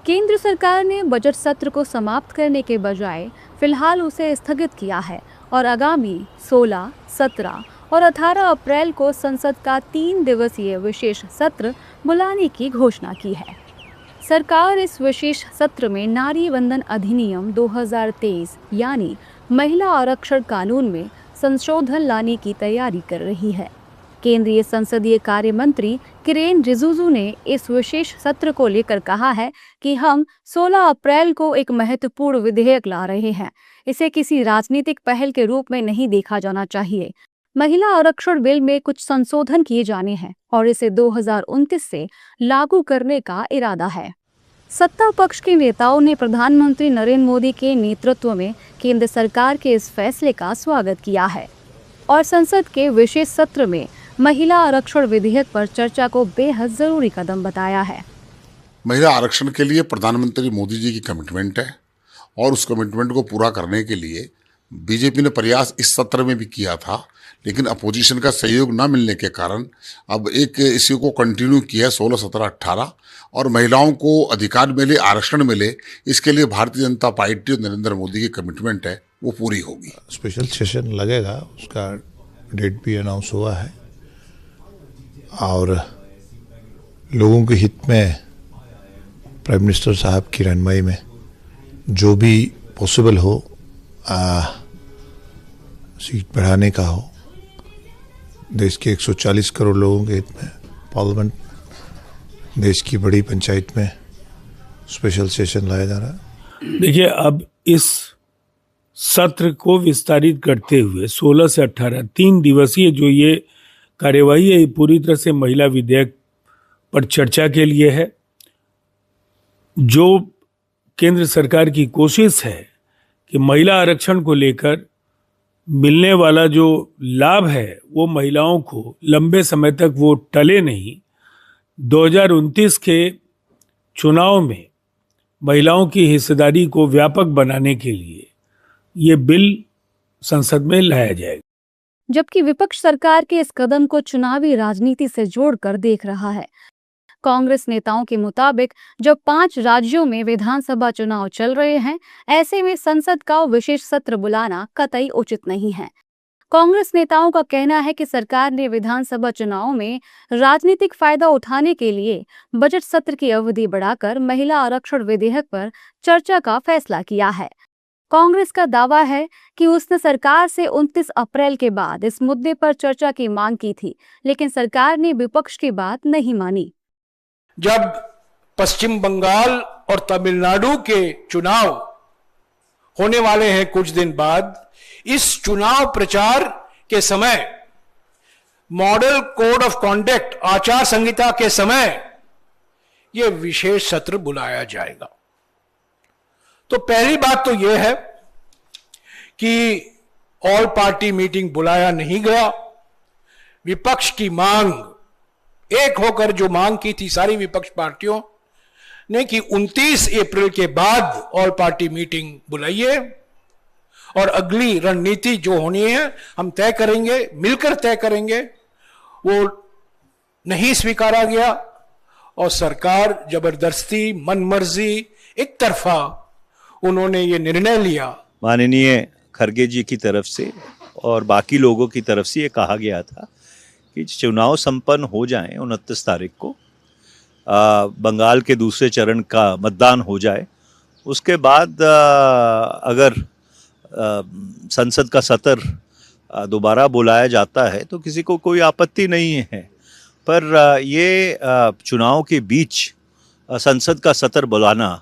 केंद्र सरकार ने बजट सत्र को समाप्त करने के बजाय फिलहाल उसे स्थगित किया है और आगामी 16, 17 और 18 अप्रैल को संसद का 3 दिवसीय विशेष सत्र बुलाने की घोषणा की है। सरकार इस विशेष सत्र में नारी वंदन अधिनियम 2023 यानी महिला आरक्षण कानून में संशोधन लाने की तैयारी कर रही है। केंद्रीय संसदीय कार्य मंत्री किरेन रिजिजू ने इस विशेष सत्र को लेकर कहा है कि हम 16 अप्रैल को एक महत्वपूर्ण विधेयक ला रहे हैं। इसे किसी राजनीतिक पहल के रूप में नहीं देखा जाना चाहिए। महिला आरक्षण बिल में कुछ संशोधन किए जाने हैं और इसे 2029 से लागू करने का इरादा है। सत्ता पक्ष के नेताओं ने प्रधानमंत्री नरेंद्र मोदी के नेतृत्व में केंद्र सरकार के इस फैसले का स्वागत किया है और संसद के विशेष सत्र में महिला आरक्षण विधेयक पर चर्चा को बेहद जरूरी कदम बताया है। महिला आरक्षण के लिए प्रधानमंत्री मोदी जी की कमिटमेंट है और उस कमिटमेंट को पूरा करने के लिए बीजेपी ने प्रयास इस सत्र में भी किया था, लेकिन अपोजिशन का सहयोग न मिलने के कारण अब एक इश्यू को कंटिन्यू किया 16, 17, 18 और महिलाओं को अधिकार मिले, आरक्षण मिले, इसके लिए भारतीय जनता पार्टी और नरेंद्र मोदी की कमिटमेंट है वो पूरी होगी। स्पेशल सेशन लगेगा, उसका डेट भी अनाउंस हुआ है और लोगों के हित में प्राइम मिनिस्टर साहब की रहनुमाई में जो भी पॉसिबल हो सीट बढ़ाने का हो, देश के 140 करोड़ लोगों के हित में पार्लियामेंट, देश की बड़ी पंचायत में स्पेशल सेशन लाया जा रहा है। देखिए, अब इस सत्र को विस्तारित करते हुए 16 से 18 3 दिवसीय जो ये कार्यवाही है, ये पूरी तरह से महिला विधेयक पर चर्चा के लिए है। जो केंद्र सरकार की कोशिश है कि महिला आरक्षण को लेकर मिलने वाला जो लाभ है वो महिलाओं को लंबे समय तक वो टले नहीं। 2029 के चुनाव में महिलाओं की हिस्सेदारी को व्यापक बनाने के लिए ये बिल संसद में लाया जाएगा। जबकि विपक्ष सरकार के इस कदम को चुनावी राजनीति से जोड़कर देख रहा है। कांग्रेस नेताओं के मुताबिक जब 5 राज्यों में विधानसभा चुनाव चल रहे हैं, ऐसे में संसद का विशेष सत्र बुलाना कतई उचित नहीं है। कांग्रेस नेताओं का कहना है कि सरकार ने विधानसभा चुनाव में राजनीतिक फायदा उठाने के लिए बजट सत्र की अवधि बढ़ाकर महिला आरक्षण विधेयक पर चर्चा का फैसला किया है। कांग्रेस का दावा है कि उसने सरकार से 29 अप्रैल के बाद इस मुद्दे पर चर्चा की मांग की थी, लेकिन सरकार ने विपक्ष की बात नहीं मानी। जब पश्चिम बंगाल और तमिलनाडु के चुनाव होने वाले हैं कुछ दिन बाद, इस चुनाव प्रचार के समय मॉडल कोड ऑफ कॉन्डक्ट आचार संहिता के समय यह विशेष सत्र बुलाया जाएगा। तो पहली बात तो यह है कि ऑल पार्टी मीटिंग बुलाया नहीं गया। विपक्ष की मांग एक होकर जो मांग की थी सारी विपक्ष पार्टियों ने कि 29 अप्रैल के बाद ऑल पार्टी मीटिंग बुलाइए और अगली रणनीति जो होनी है हम तय करेंगे, मिलकर तय करेंगे, वो नहीं स्वीकारा गया और सरकार जबरदस्ती, मनमर्जी, एक तरफा उन्होंने ये निर्णय लिया। माननीय खरगे जी की तरफ से और बाकी लोगों की तरफ से ये कहा गया था कि चुनाव संपन्न हो जाएं 29 तारीख को, बंगाल के दूसरे चरण का मतदान हो जाए, उसके बाद अगर संसद का सत्र दोबारा बुलाया जाता है तो किसी को कोई आपत्ति नहीं है। पर ये चुनाव के बीच संसद का सत्र बुलाना,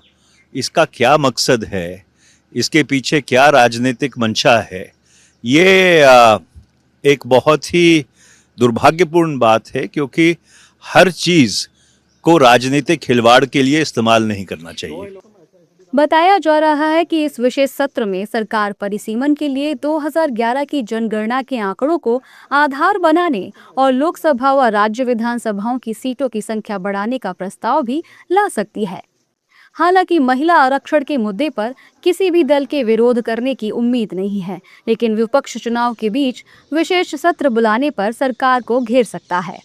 इसका क्या मकसद है, इसके पीछे क्या राजनीतिक मंशा है, ये एक बहुत ही दुर्भाग्यपूर्ण बात है, क्योंकि हर चीज़ को राजनीतिक खिलवाड़ के लिए इस्तेमाल नहीं करना चाहिए। बताया जा रहा है कि इस विशेष सत्र में सरकार परिसीमन के लिए 2011 की जनगणना के आंकड़ों को आधार बनाने और लोकसभा व राज्य विधानसभाओं की सीटों की संख्या बढ़ाने का प्रस्ताव भी ला सकती है। हालांकि महिला आरक्षण के मुद्दे पर किसी भी दल के विरोध करने की उम्मीद नहीं है, लेकिन विपक्ष चुनाव के बीच विशेष सत्र बुलाने पर सरकार को घेर सकता है।